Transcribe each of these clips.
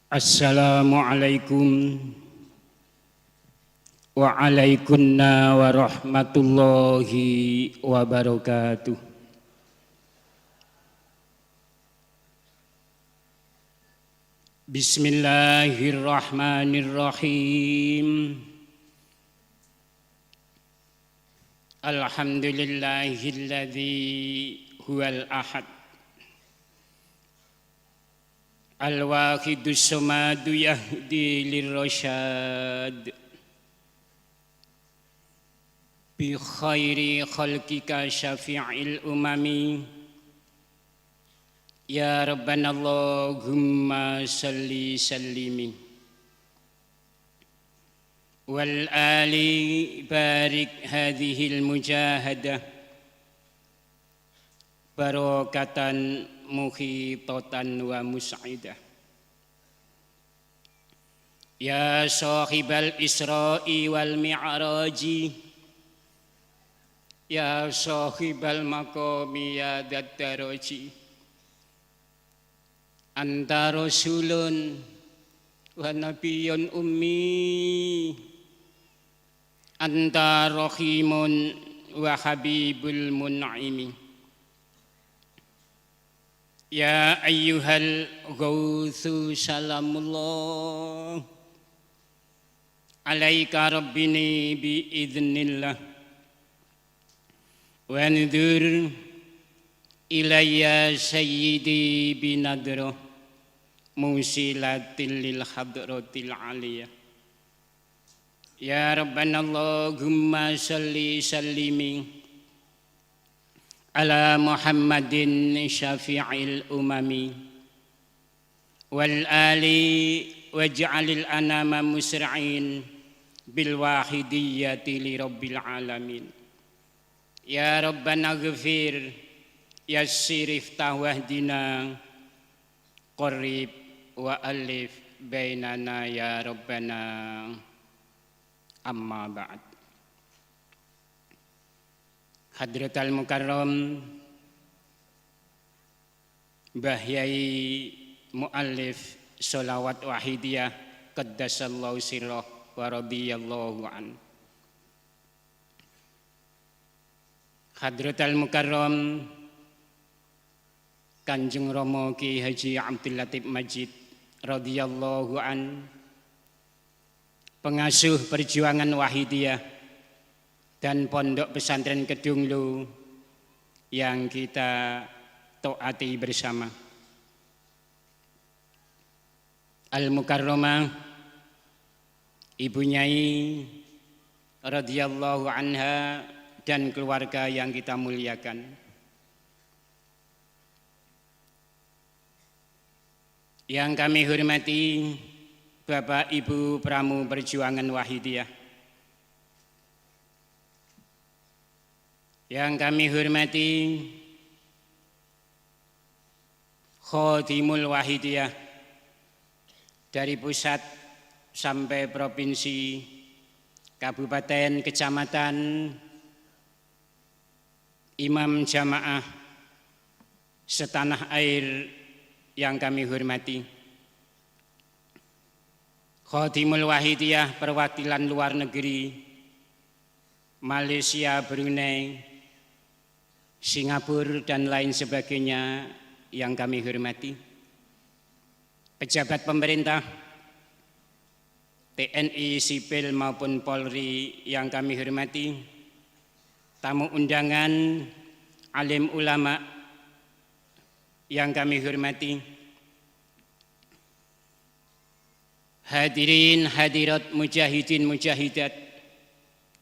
Assalamualaikum waalaikumsalam warahmatullahi wabarakatuh. Bismillahirrahmanirrahim. Alhamdulillahilladzi huwal ahad al-wahidus samadu yahdi lirrasyad bi khairi khalqika syafi'il umami ya rabbana Allahumma salli sallimi wal ali barik hadhil mujahadah barakatan muhitatan wa mus'idah ya sahibal isra'i wal mi'raji ya sahibal maqami ya daddaraji anta rasulun wa nabiyyun ummi anta rahimun wa habibul mun'imi ya ayyuhal ghawthu salamullah alaika rabbini biiznillah wa ndur ilayya sayyidi binadro musilatil lil hadratil aliyah ya rabbana Allahumma salli sallimi ala Muhammadin syafi'il umami wal ali waj'alil anama musra'in bil wahidiyyati li rabbil alamin ya rabbana ghfir yassir iftah wahdina qarrib wa alif bainana ya rabbana amma ba'd. Hadratal Mukarram Mbah Yai Muallif Sholawat Wahidiyah Qaddasallahu sirrah wa radiyallahu an. Hadratal Mukarram Kanjeng Rama Ki Haji Abdul Latif Majid radhiyallahu an, pengasuh perjuangan Wahidiyah dan Pondok Pesantren Kedunglu yang kita taati bersama. Al-Mukarramah Ibu Nyai radhiyallahu anha dan keluarga yang kita muliakan. Yang kami hormati Bapak Ibu Pramu Perjuangan Wahidiyah. Yang kami hormati Khodimul Wahidiyah dari pusat sampai provinsi, kabupaten, kecamatan, imam jamaah setanah air yang kami hormati. Khodimul Wahidiyah perwakilan luar negeri, Malaysia, Brunei, Singapura dan lain sebagainya yang kami hormati. Pejabat pemerintah, TNI, sipil maupun Polri yang kami hormati. Tamu undangan, alim ulama yang kami hormati. Hadirin hadirat mujahidin mujahidat,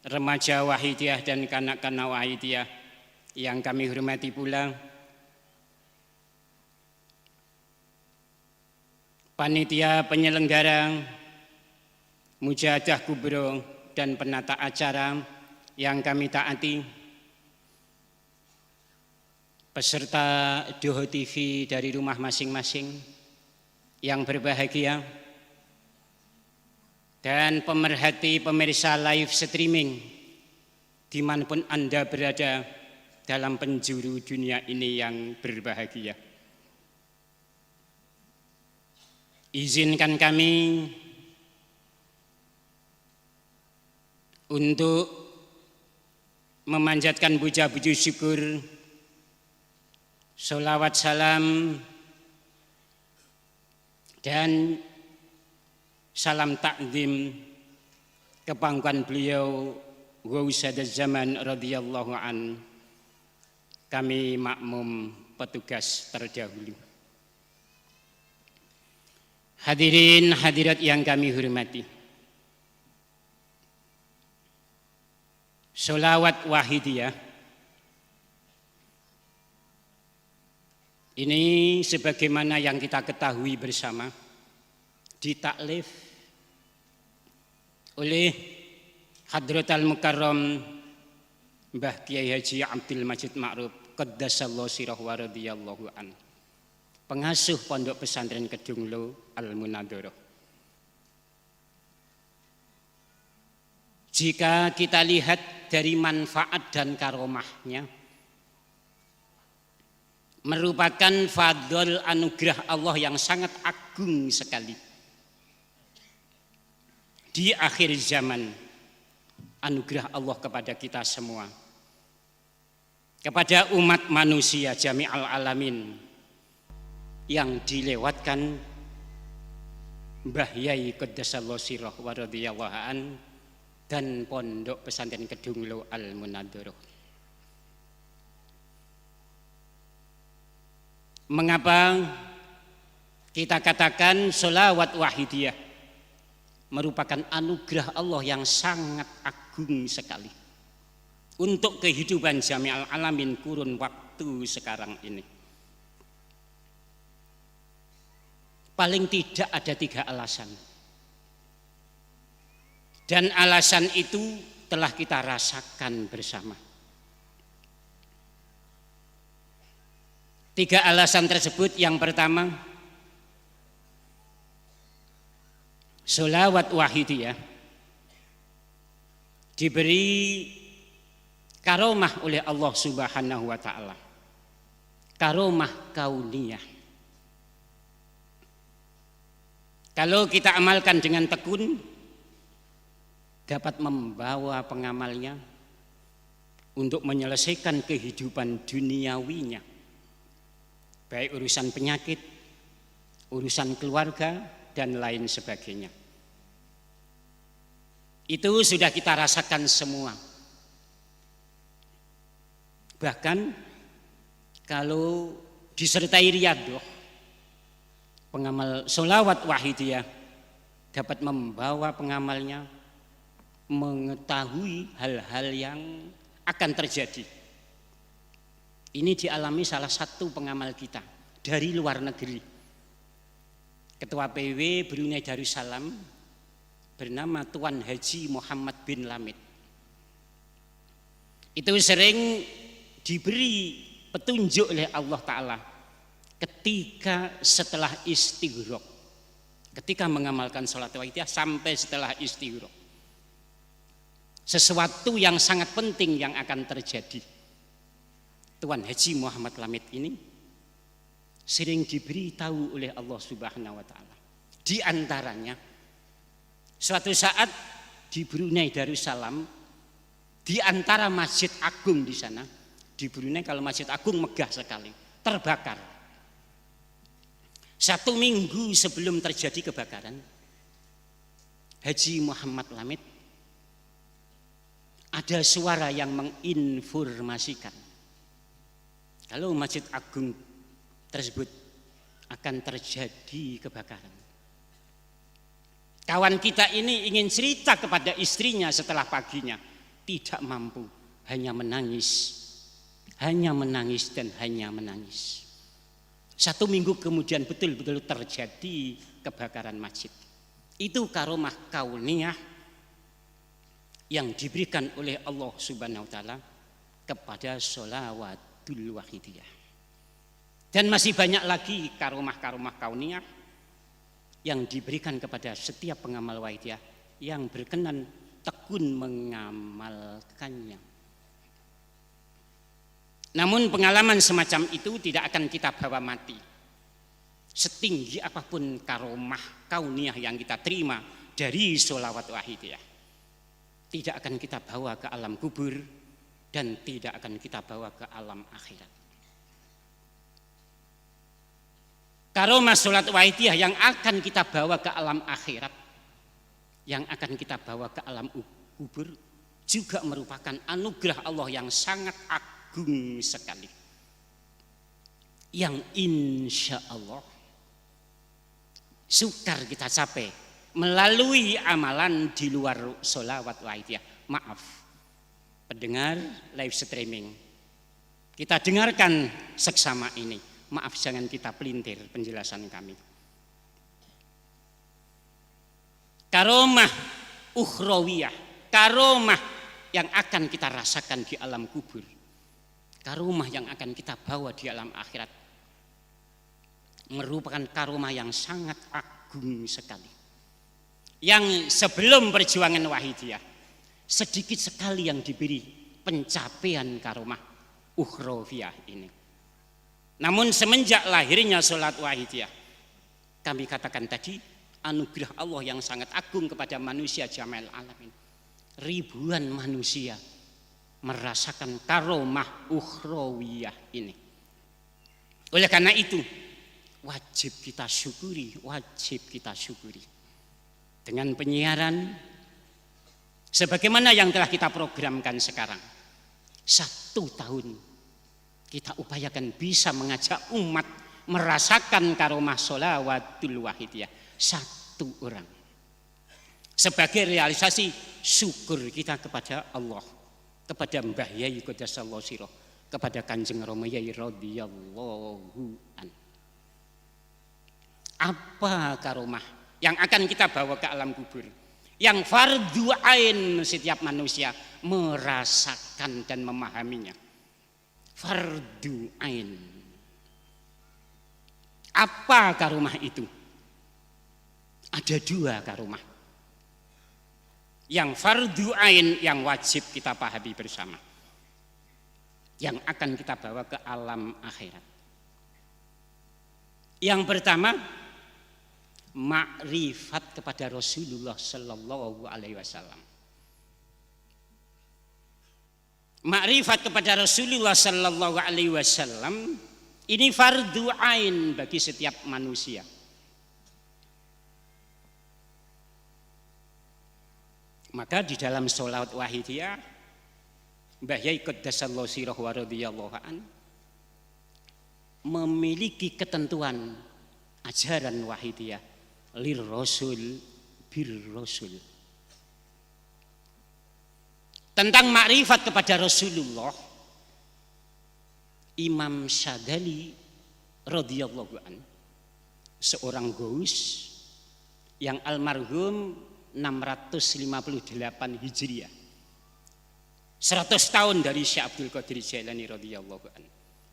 remaja Wahidiyah dan kanak-kanak Wahidiyah yang kami hormati pula. Panitia penyelenggara Mujahadah Kubro dan penata acara yang kami taati. Peserta Doho TV dari rumah masing-masing yang berbahagia, dan pemerhati pemirsa live streaming dimanapun Anda berada dalam penjuru dunia ini yang berbahagia. izinkan kami untuk memanjatkan puja-puji syukur, sholawat salam dan salam takdim kepangkuan beliau Ghausyatul Zaman radhiyallahu an. Kami makmum petugas terdahulu. Hadirin hadirat yang kami hormati, sholawat wahidiyah ini sebagaimana yang kita ketahui bersama ditaklif oleh Hadratal Mukarram Mbah Kiai Haji Abdul Majid Ma'ruf Qaddasallahu sirrahu wa radhiyallahu an, pengasuh Pondok Pesantren Kedunglo Al-Munadharah. Jika kita lihat dari manfaat dan karomahnya, merupakan fadl anugerah Allah yang sangat agung sekali. Di akhir zaman, anugerah Allah kepada kita semua, kepada umat manusia jami'al alamin, yang dilewatkan Mbah Yai Qaddasallahu sirrahu wa radhiyallahu an dan Pondok Pesantren Kedunglo Al-Munadharah. Mengapa kita katakan sholawat wahidiyah merupakan anugerah Allah yang sangat agung sekali untuk kehidupan jami'al alamin kurun waktu sekarang ini? Paling tidak ada 3 alasan. Dan alasan itu telah kita rasakan bersama. 3 alasan tersebut, yang pertama, sholawat wahidiyah diberi karomah oleh Allah Subhanahu wa ta'ala, karomah kauniyah. Kalau kita amalkan dengan tekun, dapat membawa pengamalnya untuk menyelesaikan kehidupan duniawinya, baik urusan penyakit, urusan keluarga, dan lain sebagainya. Itu sudah kita rasakan semua. Bahkan kalau disertai riyadoh, pengamal sholawat wahidiyah dapat membawa pengamalnya mengetahui hal-hal yang akan terjadi. Ini dialami salah satu pengamal kita dari luar negeri, Ketua PW Brunei Darussalam, bernama Tuan Haji Muhammad bin Lamid. Itu sering diberi petunjuk oleh Allah Ta'ala ketika setelah istighraq, ketika mengamalkan sholat wahidiyah sampai setelah istighraq, sesuatu yang sangat penting yang akan terjadi. Tuan Haji Muhammad Lamid ini sering diberitahu oleh Allah Subhanahu wa ta'ala. Di antaranya, suatu saat di Brunei Darussalam, di antara masjid agung di sana, di Brunei kalau masjid agung megah sekali, terbakar. 1 minggu sebelum terjadi kebakaran, Haji Muhammad Lamid ada suara yang menginformasikan kalau masjid agung tersebut akan terjadi kebakaran. Kawan kita ini ingin cerita kepada istrinya setelah paginya, tidak mampu, hanya menangis dan hanya menangis. 1 minggu kemudian betul-betul terjadi kebakaran masjid. Itu karomah kauniyah yang diberikan oleh Allah Subhanahu wa ta'ala kepada sholawatul wahidiyah. Dan masih banyak lagi karomah-karomah kauniyah yang diberikan kepada setiap pengamal wahidiyah yang berkenan tekun mengamalkannya. Namun pengalaman semacam itu tidak akan kita bawa mati. setinggi apapun karomah kauniyah yang kita terima dari sholawat wahidiyah, tidak akan kita bawa ke alam kubur dan tidak akan kita bawa ke alam akhirat. Karomah sholat wahidiyah yang akan kita bawa ke alam akhirat, yang akan kita bawa ke alam kubur, juga merupakan anugerah Allah yang sangat agung sekali, yang insya Allah sukar kita capai melalui amalan di luar sholawat wahidiyah. Maaf pendengar live streaming, kita dengarkan seksama ini. Maaf jangan kita pelintir penjelasan kami. Karomah ukhrawiyah, karomah yang akan kita rasakan di alam kubur, karomah yang akan kita bawa di alam akhirat, merupakan karomah yang sangat agung sekali. Yang sebelum perjuangan wahidiyah sedikit sekali yang diberi pencapaian karomah ukhrawiyah ini. Namun semenjak lahirnya sholat wahidiyah, kami katakan tadi, anugerah Allah yang sangat agung kepada manusia jama'il alamin. Ribuan manusia merasakan karomah ukhrawiyah ini. Oleh karena itu wajib kita syukuri, wajib kita syukuri dengan penyiaran sebagaimana yang telah kita programkan sekarang. 1 tahun kita upayakan bisa mengajak umat merasakan karomah sholawatul wahidiyah 1 orang, sebagai realisasi syukur kita kepada Allah, kepada Mbah Yai Qaddasallahu sirah, kepada Kanjeng Rama Yai radhiyallahu an. Apa karomah yang akan kita bawa ke alam kubur, yang fardu ain setiap manusia merasakan dan memahaminya? Fardu ain. Apa karomah itu? Ada 2 karomah yang fardu ain, yang wajib kita pahami bersama, yang akan kita bawa ke alam akhirat. Yang pertama, makrifat kepada Rasulullah Sallallahu Alaihi Wasallam. Makrifat kepada Rasulullah Sallallahu Alaihi Wasallam ini fardu ain bagi setiap manusia. Maka di dalam sholawat wahidiyah, Mbah Yai Qaddasallahu sirah wa radhiyallahu an memiliki ketentuan ajaran wahidiyah lir rasul bir rasul, tentang makrifat kepada Rasulullah. Imam Syadali radhiyallahu an, seorang gaus yang almarhum 658 Hijriah, 100 tahun dari Syekh Abdul Qadir Jailani radhiyallahu an,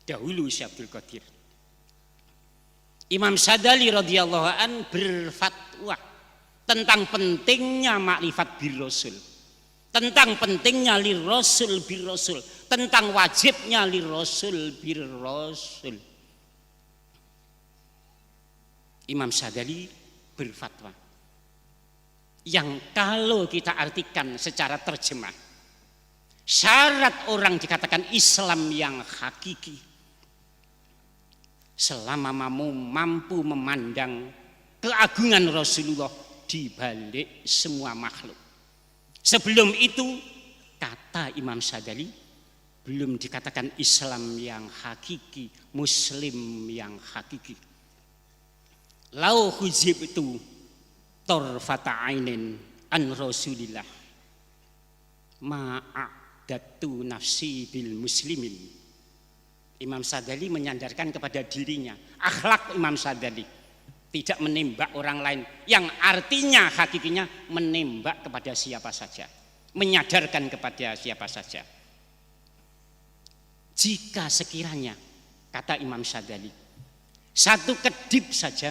dahulu Syekh Abdul Qadir. Imam Syadali radhiyallahu an berfatwa tentang pentingnya makrifat bir rasul, tentang pentingnya lir rasul bir rasul, tentang wajibnya lir rasul bir rasul. Imam Syadali berfatwa yang kalau kita artikan secara terjemah, syarat orang dikatakan Islam yang hakiki selama mampu memandang keagungan Rasulullah di balik semua makhluk. Sebelum itu, kata Imam Syadali, belum dikatakan Islam yang hakiki, Muslim yang hakiki. Lau hujib itu torfata ainin an Rasulillah ma'adatu nafsi bil muslimin. Imam Syadali menyandarkan kepada dirinya, akhlak Imam Syadali tidak menembak orang lain, yang artinya hakikinya menembak kepada siapa saja, menyadarkan kepada siapa saja. Jika sekiranya, kata Imam Syadali, 1 kedip saja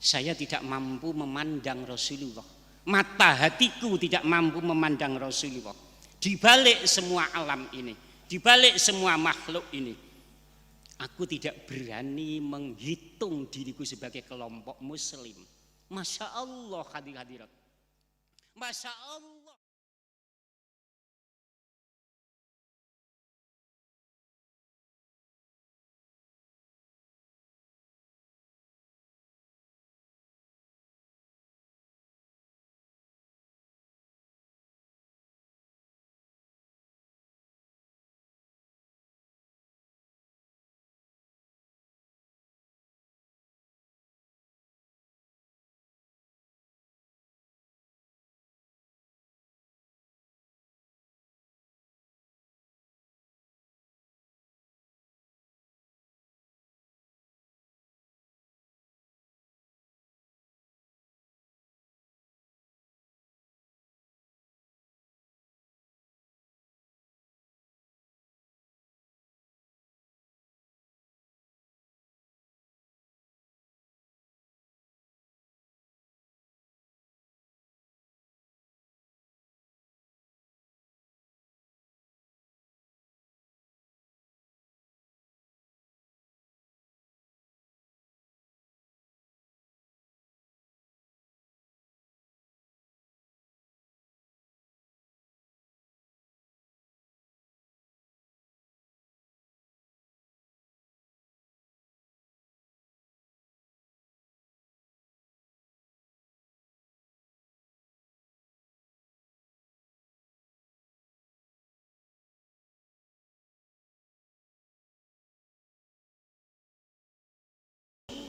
saya tidak mampu memandang Rasulullah, mata hatiku tidak mampu memandang Rasulullah, di balik semua alam ini, di balik semua makhluk ini, Aku tidak berani menghitung diriku sebagai kelompok muslim. Masya Allah hadirat. Masya Allah.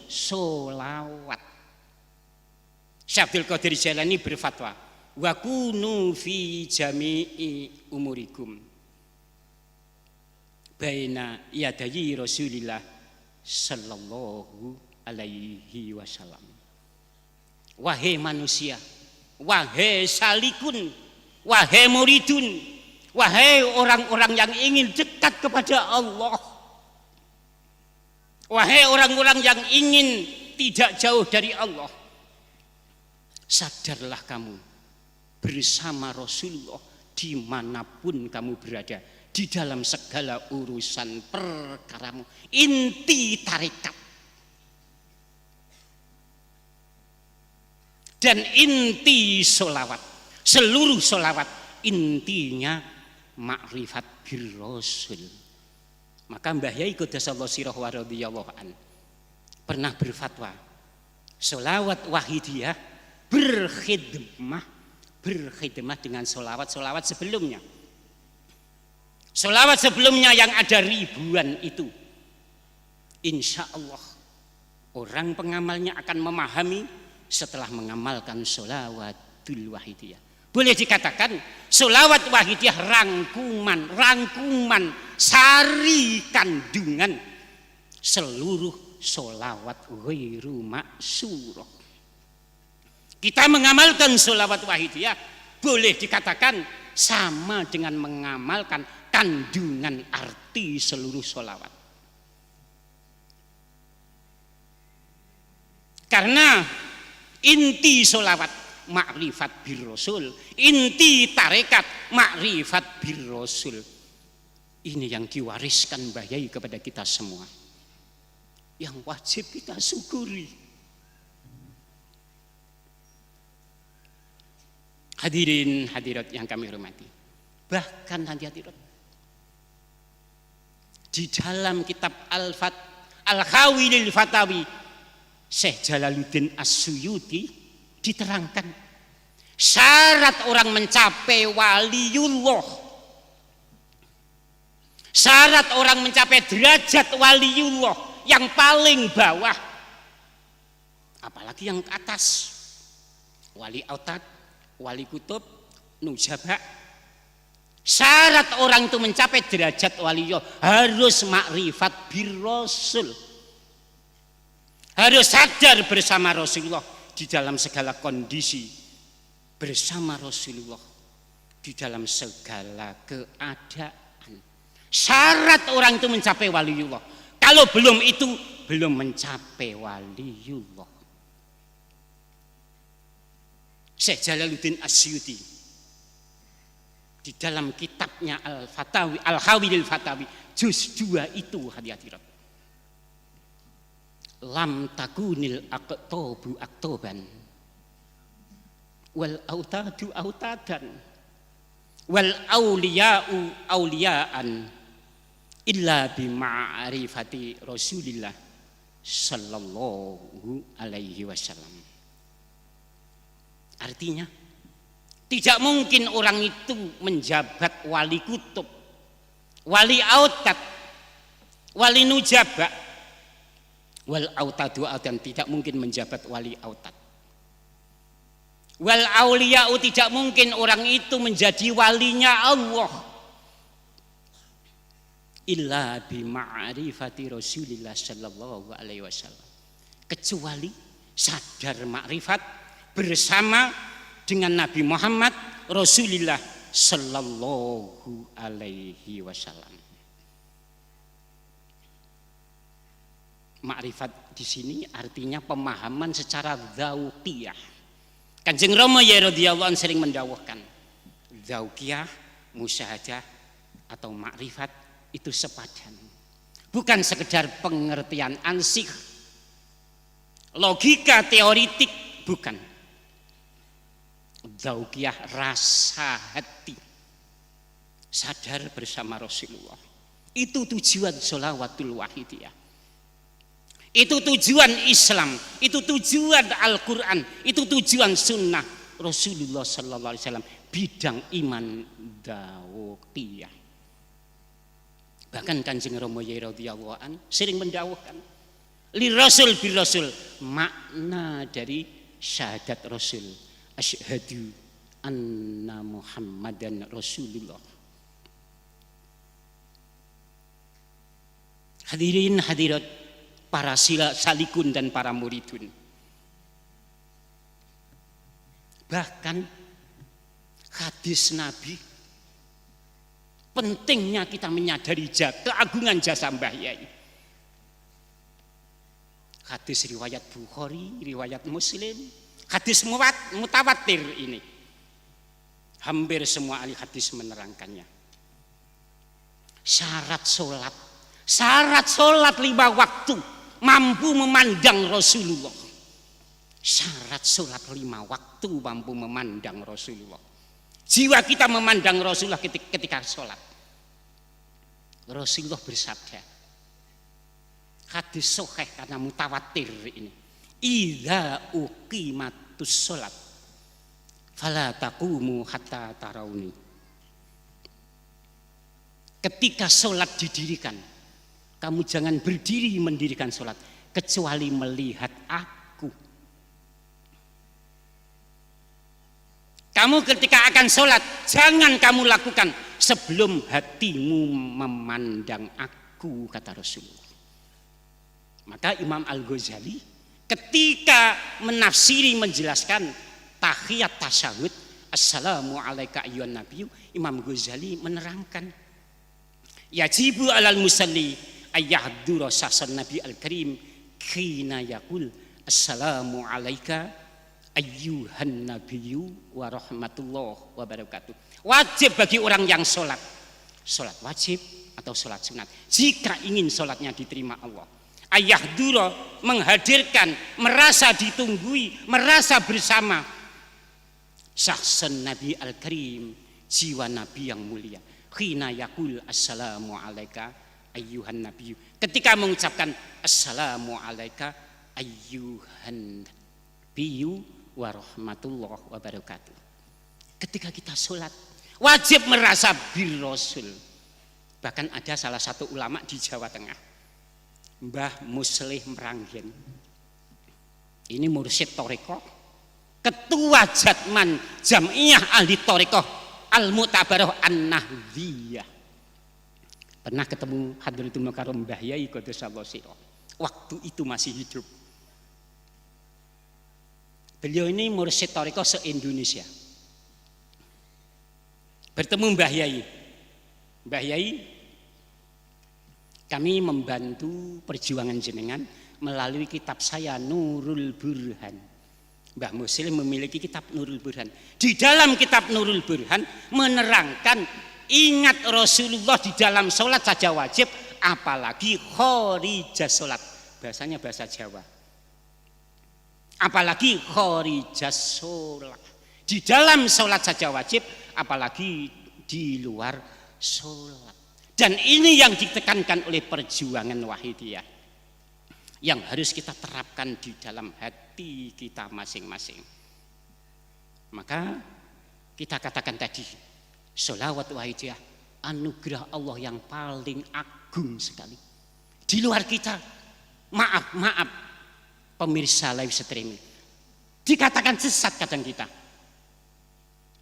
Solawat. Syekh Abdul Qadir Jailani berfatwa, wa kunu fi jami'i umurikum baina yadayi Rasulillah sallallahu alaihi wasallam. Wahai manusia, wahai salikun, wahai muridun, wahai orang-orang yang ingin dekat kepada Allah, wahai orang-orang yang ingin tidak jauh dari Allah, sadarlah kamu bersama Rasulullah dimanapun kamu berada, di dalam segala urusan perkaramu. Inti tarekat dan inti solawat, seluruh solawat intinya makrifat bir Rasul. Maka Mbah Yai Quddasallahu sirrahu wa radhiyallahu an pernah berfatwa, solawat wahidiyah berkhidmah dengan solawat sebelumnya. Solawat sebelumnya yang ada ribuan itu, insya Allah orang pengamalnya akan memahami setelah mengamalkan solawatul wahidiyah. Boleh dikatakan solawat wahidiyah rangkuman sari kandungan seluruh solawat ghairu maksurah. Kita mengamalkan solawat wahidiyah boleh dikatakan sama dengan mengamalkan kandungan arti seluruh solawat. Karena inti solawat makrifat bir Rasul, inti tarekat makrifat bir Rasul. Ini yang diwariskan Mbah Yai kepada kita semua, yang wajib kita syukuri. Hadirin hadirat yang kami hormati, bahkan hadirat di dalam kitab Al-Khawilil Fatawi Syekh Jalaluddin As-Suyuti diterangkan syarat orang mencapai waliullah, syarat orang mencapai derajat waliullah yang paling bawah, apalagi yang ke atas, wali autad, wali kutub, nujaba. Syarat orang itu mencapai derajat waliyullah harus makrifat bir Rasul, harus sadar bersama Rasulullah di dalam segala kondisi, bersama Rasulullah di dalam segala keadaan. Syarat orang itu mencapai waliullah. Kalau belum itu, belum mencapai waliullah. Syekh Jalaluddin As-Suyuti di dalam kitabnya Al-Fatawi, Al-Khawilil Fatawi juz 2 itu hadirat. lam takunil aqtabu aqtaban wal autadu autadan wal auliya'u auliya'an illa bima'rifati Rasulillah sallallahu alaihi wasallam. Artinya tidak mungkin orang itu menjabat wali kutub, wali autad, wali nujaba, wal autadu dan tidak mungkin menjabat wali autad. Wal auliya'u tidak mungkin orang itu menjadi walinya Allah. Illa bima'rifati Rasulillah sallallahu alaihi wasallam. Kecuali sadar makrifat bersama dengan Nabi Muhammad Rasulullah sallallahu alaihi wasallam. Makrifat di sini artinya pemahaman secara dzauqiyah. Kanjeng Rama ya radhiyallahu anhu sering mendawuhkan dzauqiyah, musyahadah atau makrifat itu sepadan. Bukan sekedar pengertian ansih, logika teoritik, bukan. Dzauqiyah rasa hati, sadar bersama Rasulullah. Itu tujuan sholawatul wahidiyah. Itu tujuan Islam, itu tujuan Al-Quran, itu tujuan sunnah Rasulullah sallallahu alaihi wasallam, bidang iman dzauqiyah. Bahkan Kanjeng Rama radhiyallahu an sering mendawuhkan li rasul bil rasul, makna dari syahadat Rasul, asyhadu anna Muhammadan Rasulullah. Hadirin hadirat, para salikun dan para muridun. Bahkan hadis Nabi, pentingnya kita menyadari keagungan jasa Mbah Yai. Hadis riwayat Bukhari, riwayat Muslim, hadis mutawatir ini. Hampir semua ahli hadis menerangkannya. Syarat sholat 5 waktu mampu memandang Rasulullah. Syarat sholat 5 waktu mampu memandang Rasulullah. Jiwa kita memandang Rasulullah ketika sholat. Rasulullah bersabda, hadis sahih karena mutawatir ini, idza uqimatus sholat fala taqumu hatta tarawni. Ketika sholat didirikan, kamu jangan berdiri mendirikan sholat kecuali melihat aku. Kamu ketika akan sholat jangan kamu lakukan sebelum hatimu memandang aku, kata Rasulullah. Maka Imam Al-Ghazali ketika menafsiri menjelaskan tahiyat tasyahud, assalamu alaika ayyuhan nabiyyu, Imam Ghazali menerangkan yajibu alal musalli ayyahdura sahsan nabi al-karim khina yaqul assalamu alaika ayyuhan nabiyyu wa rahmatullah wa barakatuh. Wajib bagi orang yang sholat wajib atau sholat sunat, jika ingin sholatnya diterima Allah, ayyahdura menghadirkan, merasa ditunggui, merasa bersama sahsan nabi al-karim, jiwa nabi yang mulia, khina yaqul assalamu alaika ayyuhan nabiyyu, ketika mengucapkan assalamu alaika ayyuhan nabiyyu wa rahmatullah wa barakatuh. Ketika kita sholat wajib merasa bir Rasul. Bahkan ada salah satu ulama di Jawa Tengah, Mbah Muslih Meranggen, ini mursyid Thariqah, ketua Jatman Jam'iyah Ahli Thariqah Al-Mu'tabarah An-Nahdiyah. Pernah ketemu Hadratul Mukarram Mbah Yai Qaddasallahu sirah, waktu itu masih hidup. Beliau ini mursyid thariqah se-Indonesia. Bertemu Mbah Yai. Mbah Yai, kami membantu perjuangan jenengan melalui kitab saya Nurul Burhan. Mbah Muslim memiliki kitab Nurul Burhan. Di dalam kitab Nurul Burhan menerangkan ingat Rasulullah di dalam sholat saja wajib, apalagi kharijah sholat, bahasanya bahasa Jawa. Apalagi khorijas sholat. Di dalam sholat saja wajib, apalagi di luar sholat. Dan ini yang ditekankan oleh perjuangan Wahidiyah, yang harus kita terapkan di dalam hati kita masing-masing. Maka kita katakan tadi, sholawat Wahidiyah anugerah Allah yang paling agung sekali. Di luar kita, maaf pemirsa live streaming, dikatakan sesat kadang kita.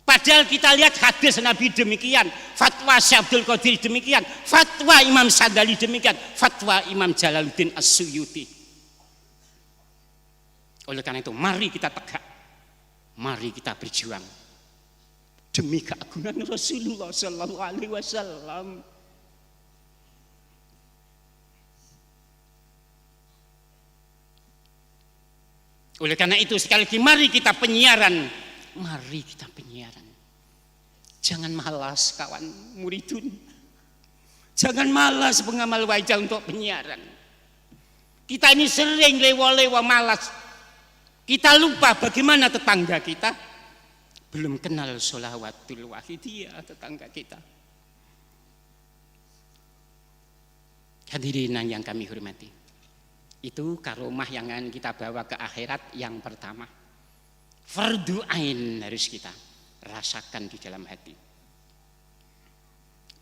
Padahal kita lihat hadis Nabi demikian, fatwa Syekh Abdul Qadir demikian, fatwa Imam Sadali demikian, fatwa Imam Jalaluddin As-Suyuti. Oleh karena itu, mari kita tegak, mari kita berjuang demi keagungan Rasulullah Sallallahu Alaihi Wasallam. Oleh karena itu, sekali lagi mari kita penyiaran. Mari kita penyiaran. Jangan malas kawan muridun. Jangan malas pengamal wajah untuk penyiaran. Kita ini sering lewa-lewa malas. Kita lupa bagaimana tetangga kita belum kenal sholawatul wahidiyah tetangga kita. Hadirin yang kami hormati, itu karomah yang akan kita bawa ke akhirat yang pertama. Fardu ain harus kita rasakan di dalam hati.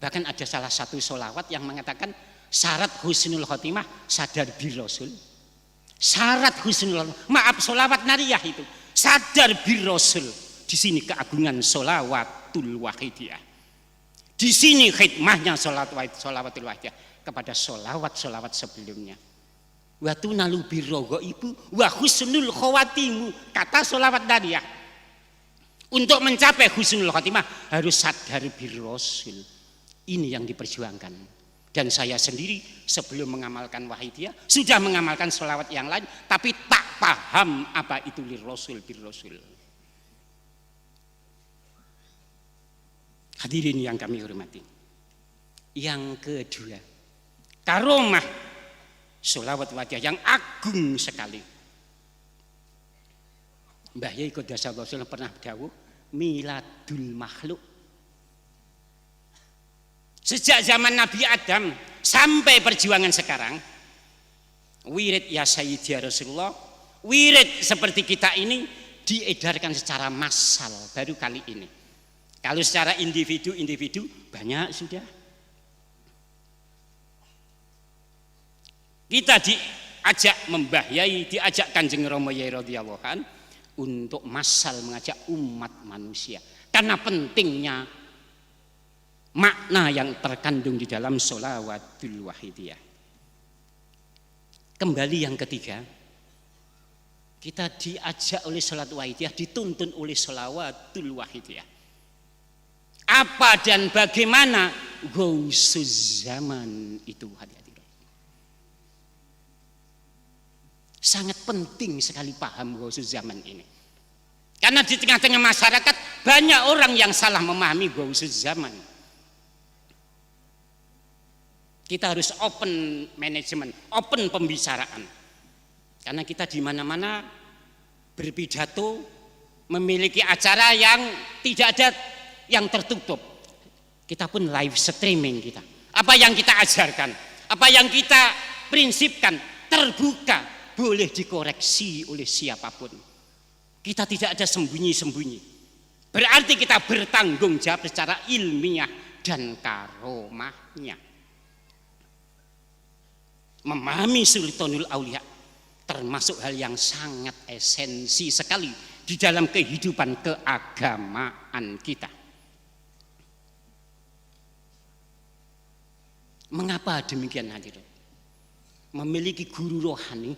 Bahkan ada salah satu sholawat yang mengatakan syarat husnul khotimah sadar bir Rasul. Syarat husnul khotimah, maaf sholawat nariyah itu sadar bir Rasul. Di sini keagungan sholawatul wahidiyah. Di sini khidmahnya sholawatul wahidiyah kepada sholawat sebelumnya. Wa tunalu birrogo ibu wa husnul khawatimu, kata sholawat nariyah. Untuk mencapai husnul khatimah harus sadar bir Rasul. Ini yang diperjuangkan. Dan saya sendiri sebelum mengamalkan wahidiyah sudah mengamalkan sholawat yang lain, tapi tak paham apa itu lir Rasul bir Rasul. Hadirin yang kami hormati, yang kedua, karomah sholawat wajah yang agung sekali. Mbah Yai Qaddasallahu sirrahu pernah dawuh, miladul makhluk. Sejak zaman Nabi Adam sampai perjuangan sekarang, wirid ya Sayyidi ya Rasulullah, wirid seperti kita ini diedarkan secara massal baru kali ini. Kalau secara individu banyak sudah. Kita diajak Mbah Yai, diajak Kanjeng Rama Yai radhiyallahu an untuk massal mengajak umat manusia. Karena pentingnya makna yang terkandung di dalam sholawatul wahidiyah. Kembali yang ketiga, kita diajak oleh sholat wahidiyah, dituntun oleh sholawatul wahidiyah. Apa dan bagaimana Ghausuz Zaman itu, hati-hati. Sangat penting sekali paham Ghausuz Zaman ini. Karena di tengah-tengah masyarakat banyak orang yang salah memahami Ghausuz Zaman. Kita harus open manajemen, open pembicaraan. Karena kita di mana-mana berpidato, memiliki acara yang tidak ada yang tertutup. Kita pun live streaming kita. Apa yang kita ajarkan, apa yang kita prinsipkan terbuka, boleh dikoreksi oleh siapapun. Kita tidak ada sembunyi-sembunyi. Berarti kita bertanggung jawab secara ilmiah dan karomahnya. Memahami Sultanul Aulia termasuk hal yang sangat esensi sekali di dalam kehidupan keagamaan kita. Mengapa demikian hadirin? Memiliki guru rohani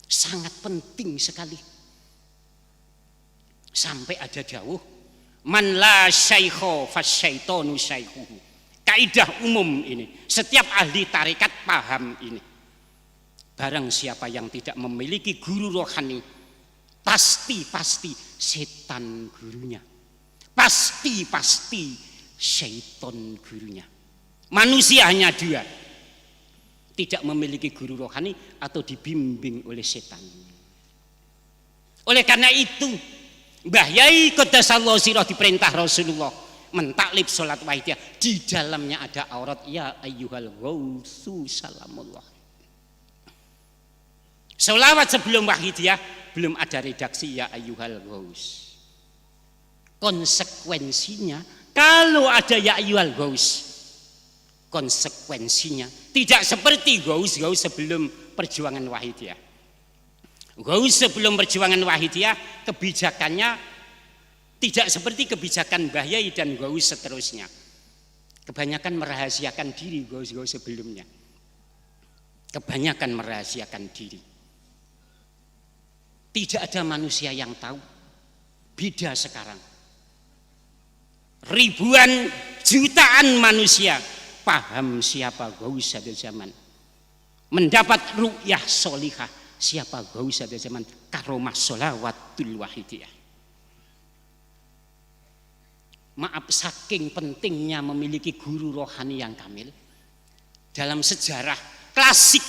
sangat penting sekali. Sampai ada dawuh, man la syaikho fasyaitonu syaikhuhu. Kaidah umum ini, setiap ahli tarekat paham ini. Barang siapa yang tidak memiliki guru rohani, pasti setan gurunya. Pasti syaiton gurunya. Manusia hanya dua. tidak memiliki guru rohani atau dibimbing oleh setan. Oleh karena itu Mbah Yai Qaddasallahu sirah diperintah Rasulullah mentaklib sholat wahidiyah, di dalamnya ada aurat ya ayyuhal ghausu salamullah. Sholawat sebelum wahidiyah belum ada redaksi ya ayyuhal ghaus. Konsekuensinya kalau ada ya ayyuhal ghaus, konsekuensinya tidak seperti gaus sebelum perjuangan wahidiyah. Gaus sebelum perjuangan wahidiyah kebijakannya tidak seperti kebijakan Mbah Yai dan gaus seterusnya. Kebanyakan merahasiakan diri gaus sebelumnya. Kebanyakan merahasiakan diri. Tidak ada manusia yang tahu. Beda sekarang. Ribuan jutaan manusia paham siapa gaus pada zaman. Mendapat ru'yah solihah siapa gaus pada zaman karomah sholawatul wahidiyah. Maaf, saking pentingnya memiliki guru rohani yang kamil. Dalam sejarah klasik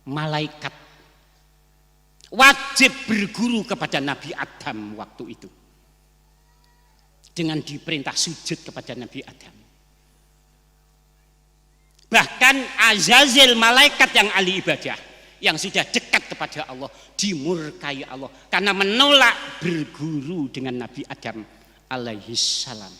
malaikat wajib berguru kepada Nabi Adam waktu itu dengan diperintah sujud kepada Nabi Adam. Bahkan Azazil, malaikat yang ahli ibadah yang sudah dekat kepada Allah, dimurkai Allah karena menolak berguru dengan Nabi Adam alaihi salam.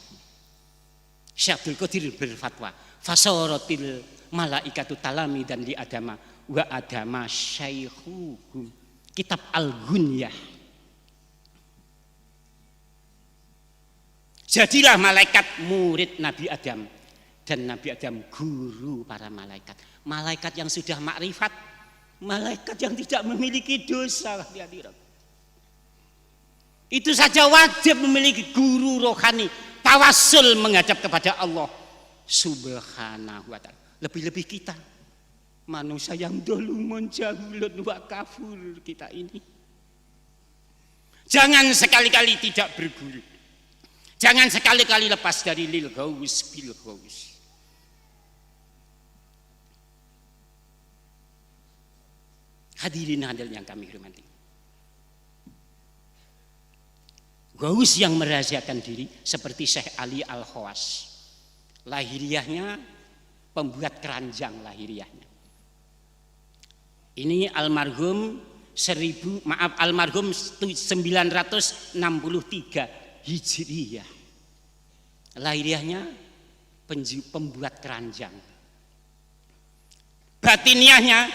Syekh Abdul Qadir berfatwa, fasaratil malaikatu talami dan li adama wa adama syaikhuhum. Kitab Al-Ghunyah. Jadilah malaikat murid Nabi Adam dan Nabi Adam guru para malaikat. Malaikat yang sudah makrifat, malaikat yang tidak memiliki dosa. Itu saja wajib memiliki guru rohani, tawassul menghadap kepada Allah Subhanahu wa ta'ala. Lebih-lebih kita manusia yang dolumun jahulun wa kafur kita ini. Jangan sekali-kali tidak berguru. Jangan sekali-kali lepas dari lil gaus bil gaus. Hadirin hadirin yang kami hormati. Gaus yang merahasiakan diri seperti Syekh Ali Al-Khawas. Lahiriahnya pembuat keranjang lahiriahnya. Ini almarhum 963 Hijriyah. Lahiriahnya pembuat keranjang. Batiniahnya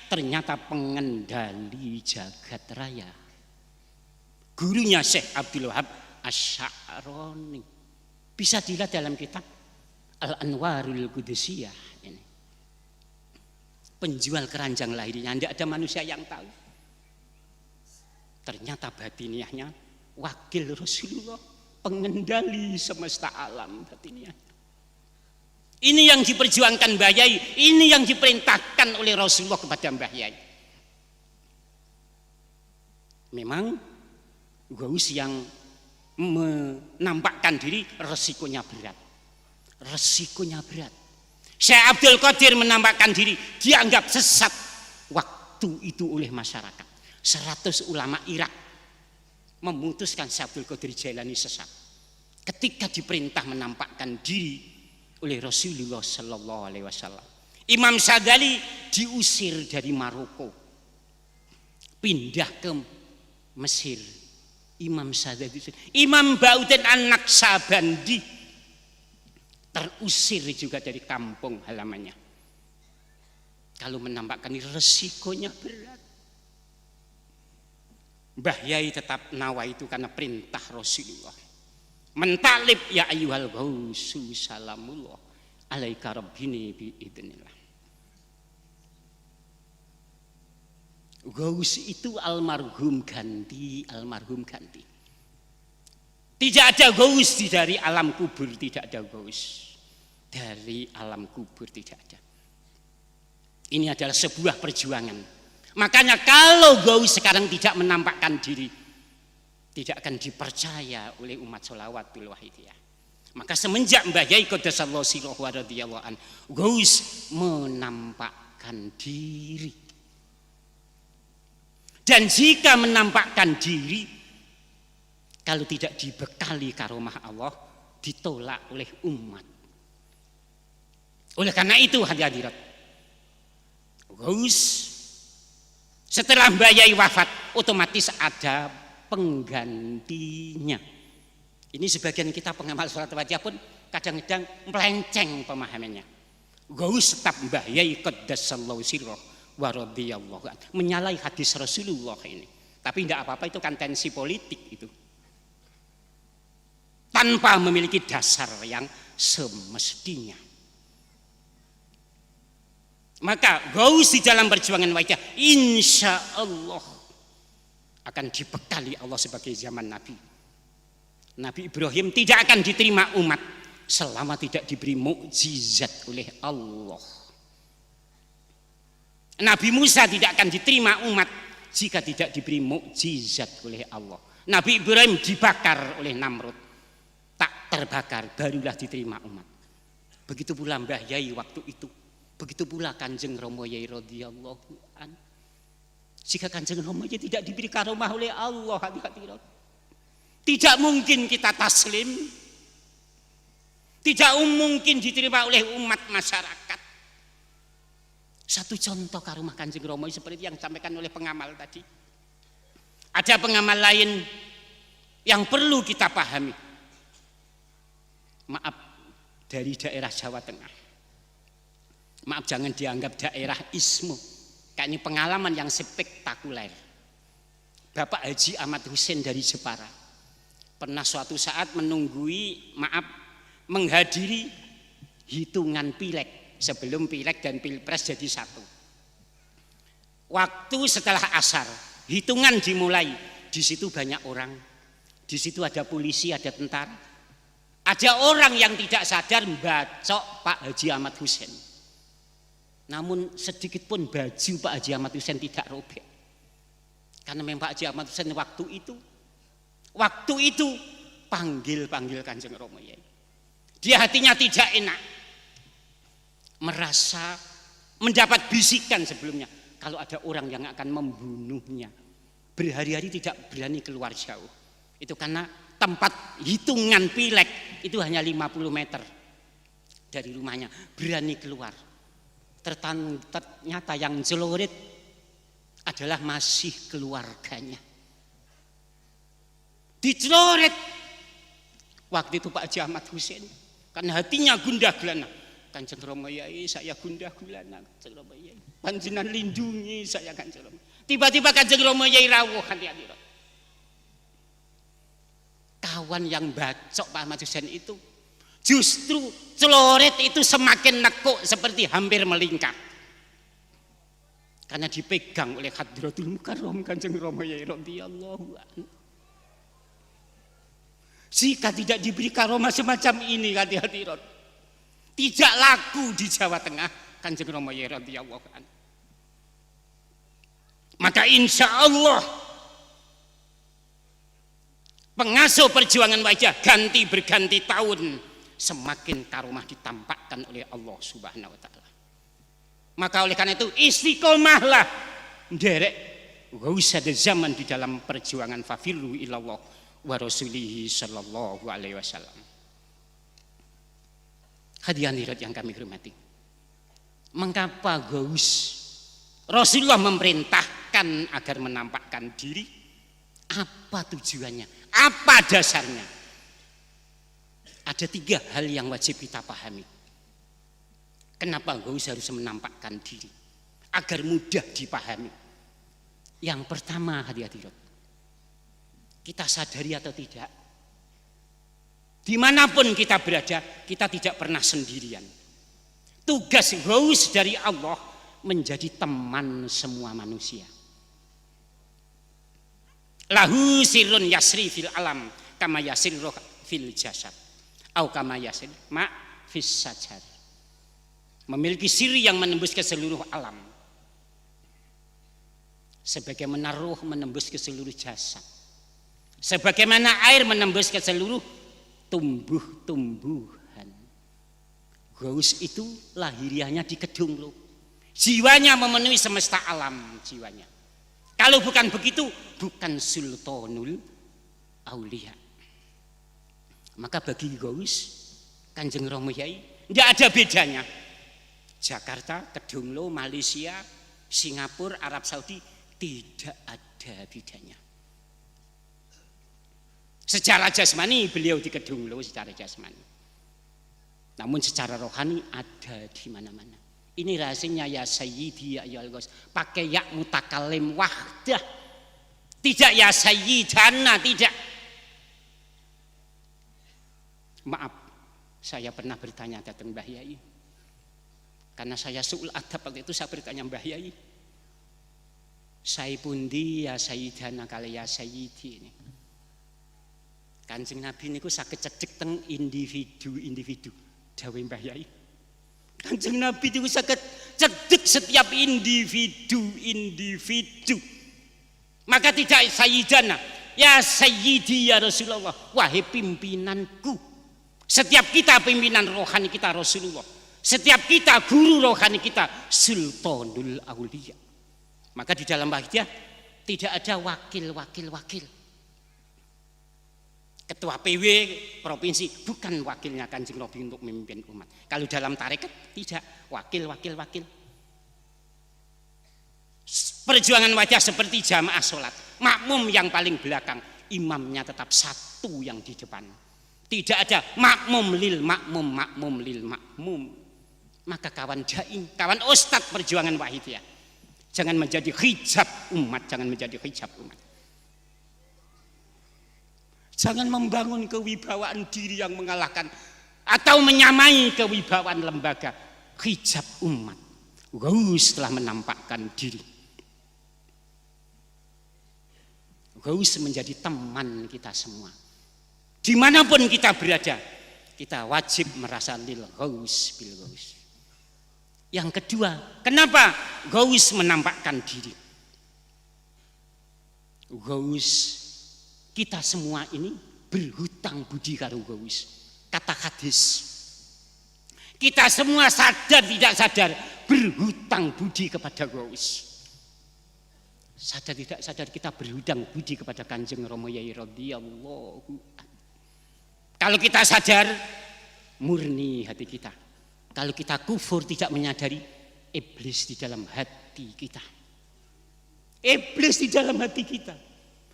ternyata pengendali jagat raya. Gurunya Syekh Abdul Wahab Asy-Sya'rani. Bisa dilihat dalam kitab Al-Anwarul Qudusiyah ini. Penjual keranjang lahirnya, tidak ada manusia yang tahu. Ternyata batiniahnya wakil Rasulullah, pengendali semesta alam batiniah. Ini yang diperjuangkan Mbah Yai, ini yang diperintahkan oleh Rasulullah kepada Mbah Yai. Memang gaus yang menampakkan diri resikonya berat. Resikonya berat. Syekh Abdul Qadir menampakkan diri, dianggap sesat waktu itu oleh masyarakat. 100 ulama Irak memutuskan Syekh Abdul Qadir Jailani sesat ketika diperintah menampakkan diri oleh Rasulullah Sallallahu Alaihi Wasallam. Imam Sadali diusir dari Maroko, pindah ke Mesir. Imam Sadali, Imam Bauddin An-Naqsabandi terusir juga dari kampung halamannya. Kalau menampakkan ini resikonya berat. Mbah Yai tetap nawa itu karena perintah Rasulullah. Mentalib ya ayyuhal ghausu salamullah alaika rabbini biidznillah. Gaus itu almarhum ganti. Tidak ada gaus dari alam kubur, tidak ada gaus dari alam kubur, tidak ada. Ini adalah sebuah perjuangan. Makanya kalau gaus sekarang tidak menampakkan diri, tidak akan dipercaya oleh umat sholawatul wahidiyah. Maka semenjak Mbah Yai Qaddasallahu sirrahu wa radhiyallahu an, Ghaus menampakkan diri. Dan jika menampakkan diri, kalau tidak dibekali karomah Allah, ditolak oleh umat. Oleh karena itu hadirat, Ghaus setelah Mbah Yai wafat, otomatis ada penggantinya. Ini sebagian kita pengamal sholat wajah pun kadang-kadang melenceng pemahamannya. Ghaus tetap Mbah Yai Qaddasallahu sirrahu wa radhiyallahu anhu, menyalahi hadis Rasulullah ini. Tapi tidak apa-apa, itu kan tensi politik itu. Tanpa memiliki dasar yang semestinya. Maka Ghaus di dalam perjuangan wajah insya Allah akan dibekali Allah sebagai zaman Nabi. Nabi Ibrahim tidak akan diterima umat selama tidak diberi mukjizat oleh Allah. Nabi Musa tidak akan diterima umat jika tidak diberi mukjizat oleh Allah. Nabi Ibrahim dibakar oleh Namrud, tak terbakar, barulah diterima umat. Begitu pula Mbah Yai waktu itu. Begitu pula Kanjeng Rama Yai radhiyallahu an. Jika Kanjeng Rama Yai tidak diberi karomah oleh Allah, hati-hati. Tidak mungkin kita taslim, tidak mungkin diterima oleh umat masyarakat. Satu contoh karomah Kanjeng Rama seperti yang disampaikan oleh pengamal tadi. Ada pengamal lain yang perlu kita pahami. Maaf, dari daerah Jawa Tengah. Maaf, jangan dianggap daerah ismu. Kayak ini pengalaman yang spektakuler. Bapak Haji Ahmad Hussein dari Jepara pernah suatu saat menghadiri hitungan pileg sebelum pileg dan pilpres jadi satu. Waktu setelah asar, hitungan dimulai. Di situ banyak orang. Di situ ada polisi, ada tentara. Ada orang yang tidak sadar bacok Pak Haji Ahmad Hussein. Namun sedikit pun baju Pak Haji Ahmad Hussein tidak robek. Karena memang Pak Haji Ahmad Hussein waktu itu panggil Kanjeng Rama Yai. Dia hatinya tidak enak, merasa mendapat bisikan sebelumnya kalau ada orang yang akan membunuhnya. Berhari-hari tidak berani keluar jauh. Itu karena tempat hitungan pileg itu hanya 50 meter dari rumahnya. Berani keluar. Ternyata yang celurit adalah masih keluarganya. Diceloret waktu itu Pak Haji Ahmad Hussein, kan hatinya gundah gulana. Kanjeng Rama Yai, saya gundah gulana. Kanjeng Rama Yai, panjenengan lindungi saya Kanjeng Rama. Tiba-tiba Kanjeng Rama Yai rawuh, hati-hati. Kawan yang bacok Pak Ahmad Hussein itu justru celoret itu semakin nekuk, seperti hampir melingkar. Karena dipegang oleh Hadratul Mukarram Kanjeng Rama Yai radhiyallahu anhu. Jika tidak diberi karomah semacam ini, hati-hati, tidak laku di Jawa Tengah Kanjeng Rama Yai radhiyallahu anhu. Maka insya Allah pengasuh perjuangan wajah ganti berganti tahun semakin karomah ditampakkan oleh Allah Subhanahu wa taala. Maka oleh karena itu istiqomahlah nderek gak usah ada zaman di dalam perjuangan fafirru ilallah wa rasulihi sallallahu alaihi wasallam. Hadirin yang kami hormati, mengapa Ghaus Rasulullah memerintahkan agar menampakkan diri? Apa tujuannya? Apa dasarnya? Ada 3 hal yang wajib kita pahami. Kenapa Ghaus harus menampakkan diri? Agar mudah dipahami. Yang pertama, hadirin, kita sadari atau tidak, dimanapun kita berada, kita tidak pernah sendirian. Tugas Ghaus dari Allah menjadi teman semua manusia. Lahu sirrun yasri fil alam kama yasirru fil jasad au kama yasir ma fis sajar. Memiliki siri yang menembus ke seluruh alam, sebagaimana ruh menembus ke seluruh jasad, sebagaimana air menembus ke seluruh tumbuh-tumbuhan. Gaus itu lahiriahnya di Kedunglo. Jiwanya memenuhi semesta alam jiwanya. Kalau bukan begitu, bukan Sultanul Aulia. Maka bagi Gaus, Kanjeng Rama Yai, tidak ada bedanya. Jakarta, Kedunglo, Malaysia, Singapura, Arab Saudi, tidak ada bedanya. Secara jasmani beliau di Kedunglo secara jasmani. Namun secara rohani ada di mana-mana. Ini rahasianya ya Sayyidi ya Ayyuhal Ghaus. Pakai ya mutakalim wahdah. Tidak ya Sayyidana, tidak. Maaf, saya pernah bertanya datang Mbah Yai. Karena saya su'ul adab waktu itu saya bertanya Mbah Yai. Saya pundi ya Sayyidana kali ya Sayyidi ini. Kanjeng Nabi niku saged cedhek teng individu-individu dawe Mbah Yai. Kanjeng Nabi niku saged cedhek setiap individu. Maka tidak Sayyidana, ya Sayyidi ya Rasulullah, wahai pimpinanku. Setiap kita pimpinan rohani kita Rasulullah. Setiap kita guru rohani kita Sultanul Aulia. Maka di dalam Wahidiyah tidak ada wakil. Ketua PW provinsi bukan wakilnya Kanjeng Nabi untuk memimpin umat. Kalau dalam tarekat tidak, wakil. Perjuangan wajah seperti jamaah sholat, makmum yang paling belakang, imamnya tetap satu yang di depan. Tidak ada makmum lil makmum. Maka kawan jaim, kawan ustadz perjuangan Wahidiyah, jangan menjadi hijab umat, Jangan membangun kewibawaan diri yang mengalahkan atau menyamai kewibawaan lembaga. Hijab umat. Gaus telah menampakkan diri. Gaus menjadi teman kita semua. Dimanapun kita berada, kita wajib merasa lil gaus bil gaus. Yang kedua, kenapa Gaus menampakkan diri? Gaus, kita semua ini berhutang budi karo Gaus. Kata hadis, kita semua sadar tidak sadar berhutang budi kepada Gaus. Sadar tidak sadar kita berhutang budi kepada Kanjeng Rama Yai radhiyallahu anhu. Kalau kita sadar, murni hati kita. Kalau kita kufur tidak menyadari, iblis di dalam hati kita. Iblis di dalam hati kita.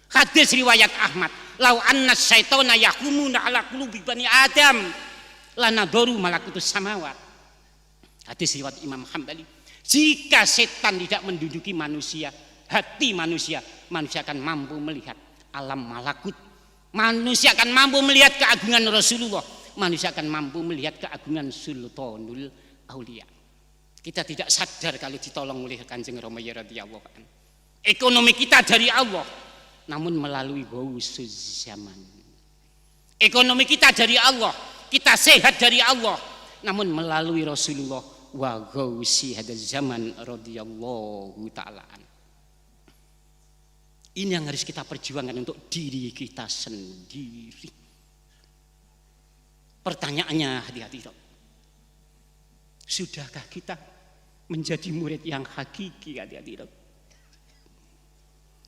Hadis riwayat Ahmad, lau anna syaitana yakumuna ala qulubi bani Adam lanadoru malakutus samawat. Hadis riwayat Imam Hambali. Jika setan tidak menduduki manusia, hati manusia, manusia akan mampu melihat alam malakut. Manusia akan mampu melihat keagungan Rasulullah. Manusia akan mampu melihat keagungan Sultanul Aulia. Kita tidak sadar kalau ditolong oleh Kanjeng Rama radhiyallahu anhu. Ekonomi kita dari Allah, namun melalui Gausus Zaman. Ekonomi kita dari Allah, kita sehat dari Allah, namun melalui Rasulullah wa Gausi hadzal zaman radhiyallahu taala. Ini yang harus kita perjuangkan untuk diri kita sendiri. Pertanyaannya hati-hati, sudahkah kita menjadi murid yang hakiki? Hati-hati,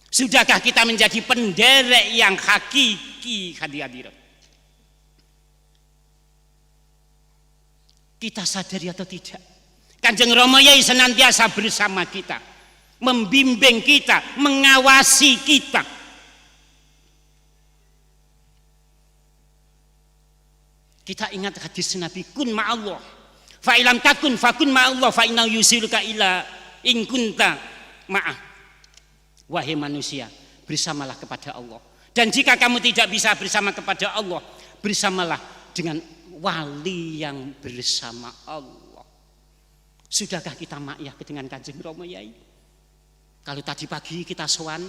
sudahkah kita menjadi penderek yang hakiki? Hati-hati, kita sadari atau tidak, Kanjeng Rama Yai senantiasa bersama kita, membimbing kita, mengawasi kita. Kita ingat hadis Nabi, kun ma'allah fa ilam takun fakun ma'allah fa inna yusiluka ila in kunta ma'ah. Wahai manusia, bersamalah kepada Allah. Dan jika kamu tidak bisa bersama kepada Allah, bersamalah dengan wali yang bersama Allah. Sudahkah kita makyah dengan Kanjeng Rama Yai? Kalau tadi pagi kita sowan,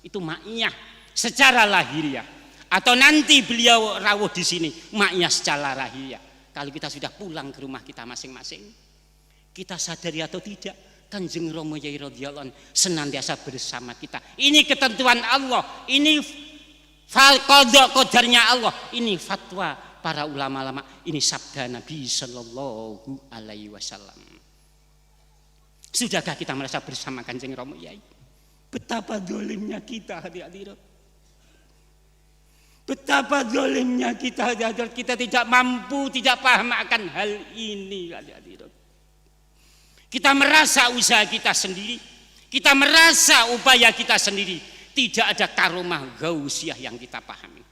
itu makyah secara lahiriah. Atau nanti beliau rawuh di sini, makyah secara lahiriah. Kalau kita sudah pulang ke rumah kita masing-masing, kita sadari atau tidak, Kanjeng Rama Yai radhiyallahu anhu senantiasa bersama kita. Ini ketentuan Allah, ini qada qadarnya Allah, ini fatwa para ulama-ulama. Ini sabda Nabi Sallallahu Alaihi Wasallam. Sudahkah kita merasa bersama Kanjeng Rama Yai? Betapa dolimnya kita hadirat. Betapa zalimnya kita, kita tidak mampu, tidak paham akan hal ini. Kita merasa usaha kita sendiri, kita merasa upaya kita sendiri, tidak ada karomah gausiyah yang kita pahami.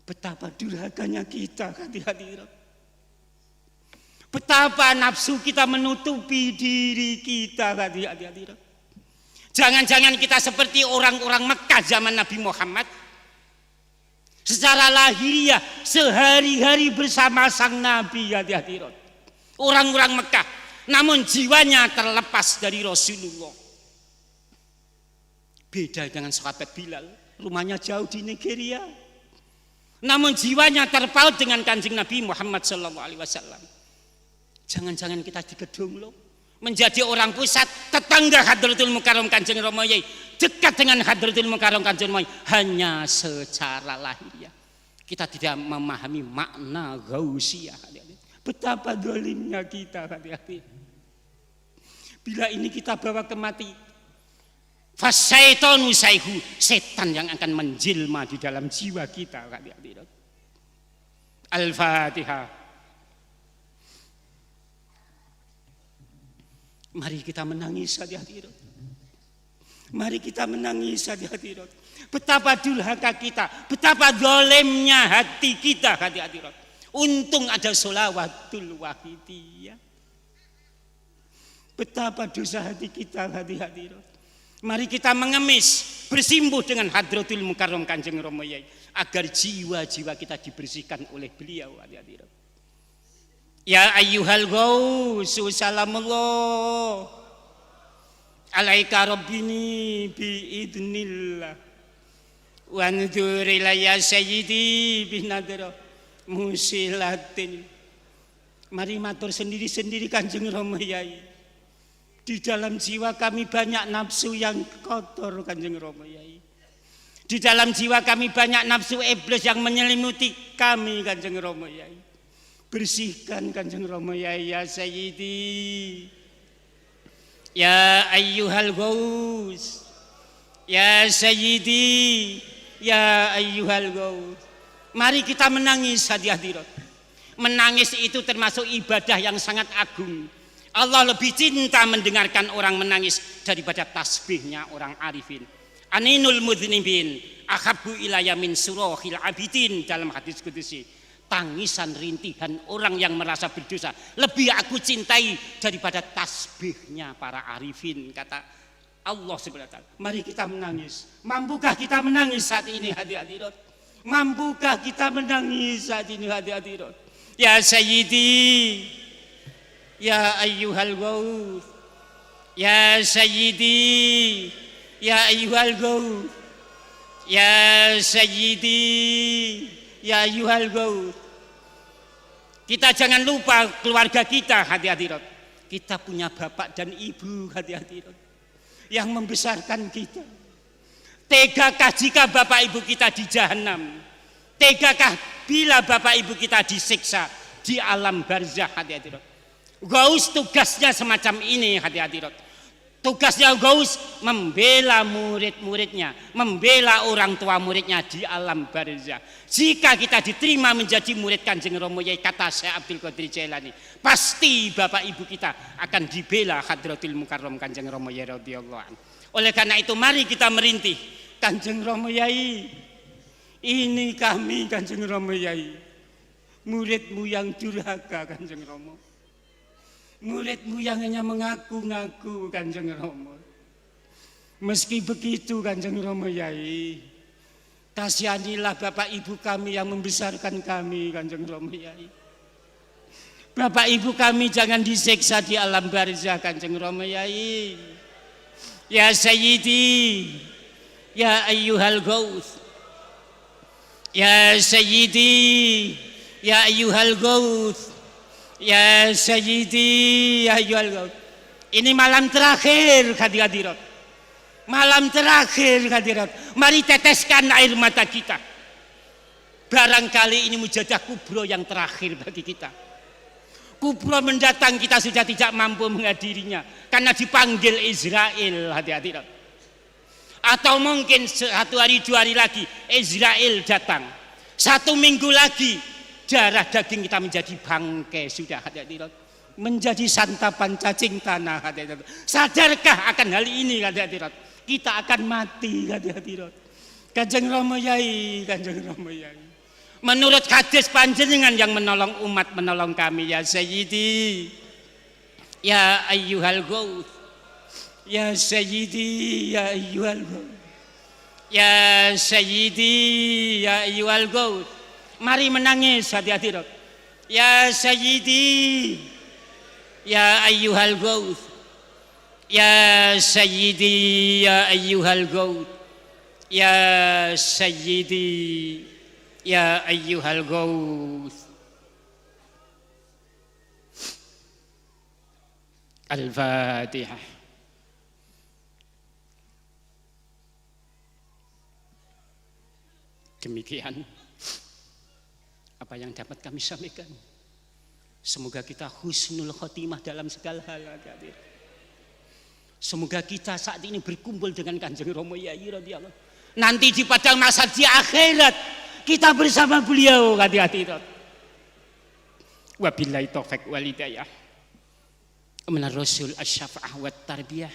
Betapa durhakanya kita, hadirat. Betapa nafsu kita menutupi diri kita, hadirat. Jangan-jangan kita seperti orang-orang Mekah zaman Nabi Muhammad. Secara lahiriah sehari-hari bersama sang Nabi, hadirat. Orang-orang Mekah, namun jiwanya terlepas dari Rasulullah. Beda dengan sahabat Bilal, rumahnya jauh di Nigeria, namun jiwanya terpaut dengan Kanjeng Nabi Muhammad SAW. Jangan-jangan kita di gedung loh, menjadi orang pusat, tetangga Hadratul Mukarram Kanjeng Rama Yai, dekat dengan Hadratul Mukarram Kanjeng Rama Yai, hanya secara lahiriah. Kita tidak memahami makna gausiyah. Betapa dolimnya kita, hati-hati. Bila ini kita bawa ke mati, fasyaitonu saihu, setan yang akan menjelma di dalam jiwa kita, hati-hati. Al-Fatihah. Mari kita menangis, hati-hati. Mari kita menangis, hati-hati. Betapa durhaka kita, betapa dolemnya hati kita, hati-hati. Untung ada sholawatul wahidiyah. Betapa dosa hati kita, hati-hati. Mari kita mengemis, bersimbuh dengan Hadratul Mukarram Kanjeng Rama Yai, agar jiwa-jiwa kita dibersihkan oleh beliau, hati-hati. Ya ayyuhal ghausu salamullah alaika rabbini biidnillah wa ndur ilayya sayyidi binadra musilatin. Mari matur sendiri-sendiri Kanjeng Rama Yai. Di dalam jiwa kami banyak nafsu yang kotor, Kanjeng Rama Yai. Di dalam jiwa kami banyak nafsu iblis yang menyelimuti kami, Kanjeng Rama Yai. Bersihkan Kanjeng Rama Yai ya Sayyidi. Ya ayyuhal ghaus. Ya Sayyidi. Ya ayyuhal ghaus. Mari kita menangis, hadirat. Menangis itu termasuk ibadah yang sangat agung. Allah lebih cinta mendengarkan orang menangis daripada tasbihnya orang arifin. Aninul mudhnibin ahabbu ilayya min surahil abidin, dalam hadis qudsi. Tangisan rintihan orang yang merasa berdosa lebih aku cintai daripada tasbihnya para arifin, kata Allah SWT. Mari kita menangis. Mampukah kita menangis saat ini, hadirat? Mampukah kita menangis saat ini, hadirat? Ya Sayyidi, ya ayyuhal ghaus, ya Sayyidi, ya ayyuhal ghaus, ya Sayyidi, ya ayyuhal ghaus. Kita jangan lupa keluarga kita, hadirat. Kita punya bapak dan ibu, hadirat, yang membesarkan kita. Tegakah jika bapak ibu kita di jahanam? Tegakah bila bapak ibu kita disiksa di alam barzah, hadirat? Gaus tugasnya semacam ini, hadirat. Tugasnya Gaus membela murid-muridnya, membela orang tua muridnya di alam barzah. Jika kita diterima menjadi murid Kanjeng Rama Yai, kata Syekh Abdul Qadir Jailani, pasti bapak ibu kita akan dibela Hadratul Mukarram Kanjeng Rama Yai radhiyallahu anhu. Oleh karena itu mari kita merintih, Kanjeng Rama Yai, ini kami Kanjeng Rama Yai, muridmu yang durhaka, Kanjeng Rama. Muridmu yang hanya mengaku-ngaku, Kanjeng Rama. Meski begitu, Kanjeng Rama Yai, kasihanilah bapak ibu kami yang membesarkan kami, Kanjeng Rama Yai. Bapak ibu kami jangan disiksa di alam barzah, Kanjeng Rama Yai. Ya Sayyidi, ya ayyuhal ghaus, ya Sayyidi, ya ayyuhal ghaus, ya Sayyidi, ya ayyuhal ghaus. Ini malam terakhir, hadirat. Malam terakhir, hadirat. Mari teteskan air mata kita. Barangkali ini mujadah kubro yang terakhir bagi kita. Kubro mendatang kita sudah tidak mampu menghadirinya karena dipanggil Israel, hati-hati. Atau mungkin 1 hari 2 hari lagi Israel datang. 1 minggu lagi darah daging kita menjadi bangkai, sudah, hati-hati. Menjadi santapan cacing tanah, hati-hati. Sadarkah akan hal ini, hati-hati? Kita akan mati, hati-hati. Kanjeng Rama Yai, Kanjeng Rama Yai. Menurut hadis panjenengan yang menolong umat, menolong kami, ya Sayyidi, ya ayyuhal ghaus, ya Sayyidi, ya ayyuhal ghaus, ya Sayyidi, ya ayyuhal ghaus. Mari menangis, hati-hati. Ya Sayyidi, ya ayyuhal ghaus, ya Sayyidi, ya ayyuhal ghaus, ya Sayyidi, ya ayyuhal ghaus. Al-Fatihah. Demikian apa yang dapat kami sampaikan. Semoga kita husnul khotimah dalam segala hal. Semoga kita saat ini berkumpul dengan Kanjeng Rama Yai radhiyallahu. Nanti di padang mahsyar di akhirat kita bersama beliau, hati-hati. Wabillahi taufiq wal hidayah. Minar rasul asy-syafa'ah wat tarbiyah.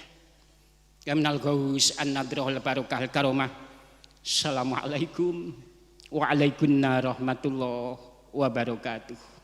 Minal ghaus an-nadrah wal barakah al karomah. Assalamualaikum wa alaikumussalam warahmatullahi wabarakatuh.